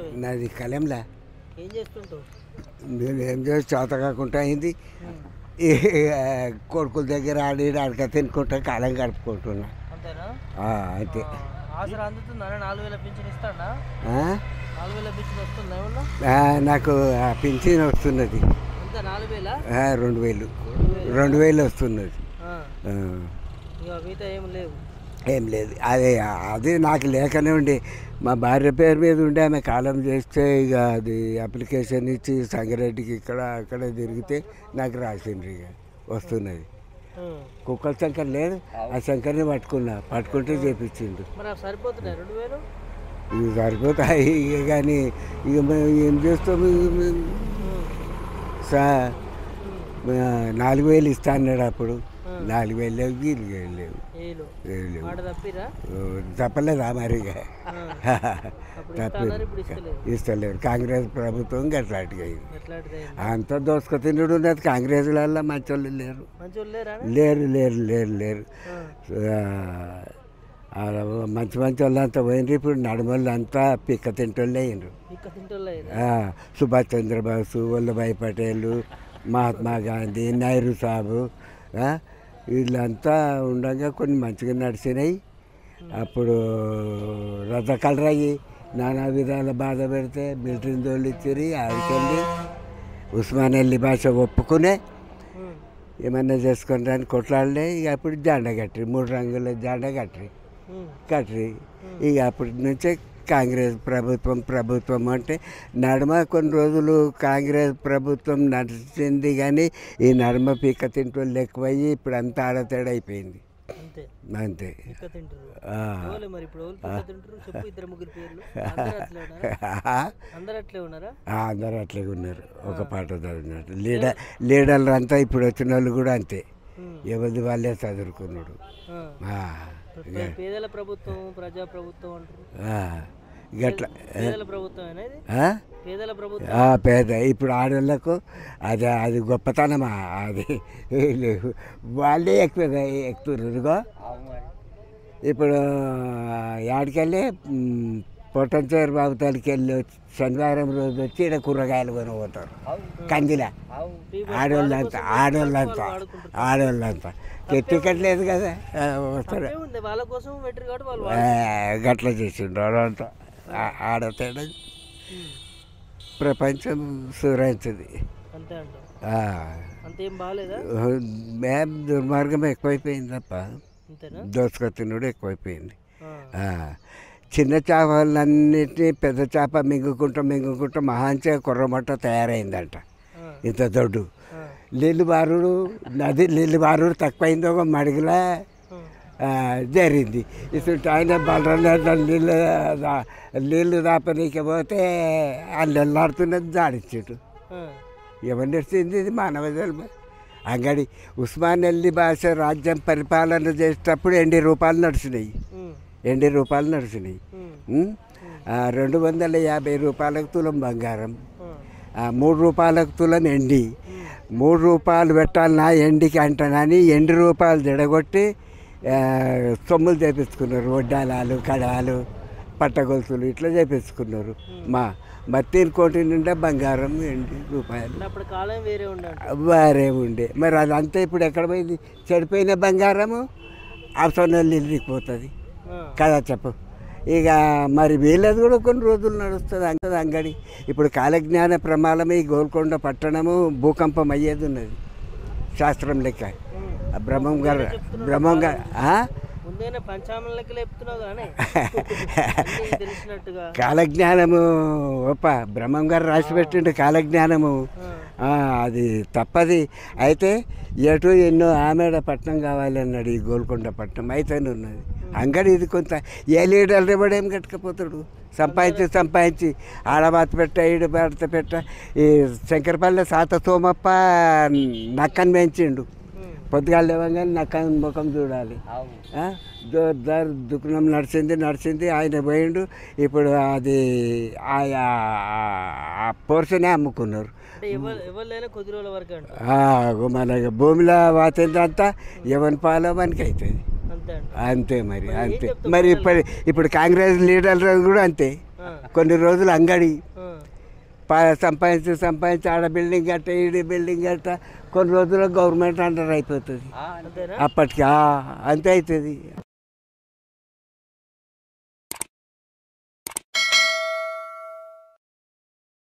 చేస్తుంటావు? నాది కలెంలా. ఏం చేస్తుంటావు? నేను ఏం చేసి చేత కాకుండా అయింది. కొడుకుల దగ్గర ఆడి అడక తినుకుంటా కాలం గడుపుకుంటున్నా. అంతేనా? అంతే. ఆసరా అందుతుందా? 4,000 పింఛన్ ఇస్తాడా? 4,000 పింఛన్ వస్తుందా ఏమన్నా? నాకు పింఛన్ వస్తున్నది. అంత 4,000? 2,000 2,000 వస్తున్నది. ఇక మిగతా ఏం లేవు? ఏం లేదు. అది నాకు లేకనే ఉండే. మా భార్య పేరు మీద ఉండే. ఆమె కాలం చేస్తే ఇక అది అప్లికేషన్ ఇచ్చి సంగారెడ్డికి ఇక్కడ అక్కడ తిరిగితే నాకు రాసిండ్రు. ఇక వస్తున్నది. కుక్కల శంకర్ లేదు, ఆ శంకర్ని పట్టుకుంటే చేపించిండు. సరిపోతున్నాయి 2,000? ఇవి సరిపోతాయి. ఇక కానీ ఇక మేము ఏం చేస్తాము? 4,000 ఇస్తా అన్నాడు అప్పుడు. 4,000 లేవు, వీళ్ళు లేవు. తప్పలేదా మరి? ఇస్తలేరు. కాంగ్రెస్ ప్రభుత్వం గట్లాంటిగా అంతా దోసుక తిండు ఉన్నది. కాంగ్రెస్లలో మంచోళ్ళు లేరు. లేరు లేరు లేరు లేరు మంచి మంచి వాళ్ళు అంతా పోయినరు. ఇప్పుడు నడుమలు అంతా పిక్క తింటోళ్ళే అయినరు. సుభాష్ చంద్రబోసు, వల్లభాయ్ పటేల్, మహాత్మా గాంధీ, నెహ్రూ సాబు వీళ్ళంతా ఉండగా కొన్ని మంచిగా నడిచినాయి. అప్పుడు రథకలరాయి నానా విధాల బాధ పెడితే మిలిటరీ తోళ్ళు ఇచ్చారు. ఆడికెళ్ళి ఉస్మానియా భాష ఒప్పుకునే ఏమన్నా చేసుకుంటారని కొట్లాడలే. ఇక అప్పుడు జెండా కట్టరి, 3 రంగుల జెండా కట్టరి. ఇక అప్పటి నుంచే కాంగ్రెస్ ప్రభుత్వం అంటే నడుమ కొన్ని రోజులు కాంగ్రెస్ ప్రభుత్వం నడిచింది. కానీ ఈ నడుమ పీక తింటోళ్ళు ఎక్కువయ్యి ఇప్పుడు అంతా ఆడతేడా అయిపోయింది. అంతే. అందరూ అట్లే ఉన్నారు. ఒక పాట చదివినట్టు లీడర్లు అంతా ఇప్పుడు వచ్చిన వాళ్ళు కూడా అంతే. ఎవరిది వాళ్ళే చదువుకున్నాడు. పేదల ప్రభుత్వం, ప్రజా ప్రభుత్వం అంటారు. గట్లా పేద ఇప్పుడు ఆడవాళ్ళకు అది గొప్పతనమా? అది వాళ్ళే ఎక్కుతున్నారు. ఇప్పుడు యాడికెళ్ళి పొట్టంచేరు బాబుతాలకి వెళ్ళి శనివారం రోజు వచ్చి ఇక్కడ కూరగాయలు కొనబోతారు. కందిలా ఆడవాళ్ళంతా టికెట్ లేదు కదా, వస్తారు. గట్లా చేసిండ్రు వాళ్ళంతా. ఆడతాడు ప్రపంచం సురాయించింది. మేము దుర్మార్గం ఎక్కువైపోయింది తప్ప దోసుక తినుడు ఎక్కువైపోయింది. చిన్న చేపలన్నిటినీ పెద్ద చేప మింగుకుంటూ మహాంచే కుర్రమట్ట తయారైందంట. ఇంత దొడ్డు నీళ్ళు బారుడు తక్కువైంది. ఒక మడిగిలా జరిగింది. ఇటువంటి ఆయన బలరాలు నీళ్ళు దాపనీకి పోతే వాళ్ళు వెళ్ళాడుతున్నది జాడిచ్చాడు. ఎవరు నడిచింది? ఇది మానవ జన్మ. అంగడి ఉస్మానియా భాష రాజ్యం పరిపాలన చేసేటప్పుడు 80 రూపాయలు నడిచినాయి. 250 రూపాయలకు తులం బంగారం, 3 రూపాయలకు తులం ఎండి. 3 రూపాయలు పెట్టాలన్నా ఎండికి అంటానని 80 రూపాయలు జడగొట్టి సొమ్ములు చేపించుకున్నారు. వడ్డాలాలు, కడాలు, పట్టగొలుసులు ఇట్లా చేపించుకున్నారు. మత్తీని కోటి నిండా బంగారం 80 రూపాయలు వేరే ఉండే. మరి అదంతా ఇప్పుడు ఎక్కడ పోయింది? చెడిపోయిన బంగారము అవసరం వెళ్ళిపోతుంది కదా చెప్పు. ఇక మరి వీళ్ళది కూడా కొన్ని రోజులు నడుస్తుంది అంగడి. ఇప్పుడు కాలజ్ఞాన ప్రమాణమే ఈ గోల్కొండ పట్టణము భూకంపం అయ్యేది ఉన్నది శాస్త్రం లెక్క. బ్రహ్మం గారు కాలజ్ఞానము బ్రహ్మం గారు రాసి పెట్టిండు కాలజ్ఞానము. అది తప్పది. అయితే ఎటు ఎన్నో ఆమెడ పట్టణం కావాలన్నాడు ఈ గోల్కొండ పట్టణం. అయితేనే ఉన్నది అంగడి. ఇది కొంత ఏ లీడర్ ఎవడేం కట్టుకపోతాడు? సంపాదించి ఆడబాత పెట్ట ఈడు బాత పెట్ట. ఈ శంకరపల్లి సాత సోమప్ప నక్కని పెంచిండు. పొద్దుగాలు లేవగానే నక్కని ముఖం చూడాలి. జోర్దార్ దుకాణం నడిచింది. ఆయన పోయిండు. ఇప్పుడు అది ఆ పోర్షనే అమ్ముకున్నారు. మన భూమిలో వాతిందంతా ఎవరి పాలో మనకి అవుతుంది. అంతే మరి ఇప్పుడు కాంగ్రెస్ లీడర్లు కూడా అంతే. కొన్ని రోజులు అంగడి సంపాదించి ఆడ బిల్డింగ్ కట్ట ఈడ బిల్డింగ్ కట్ట కొన్ని రోజుల్లో గవర్నమెంట్ అండర్ అయిపోతుంది. అప్పటికి అంతే అవుతుంది.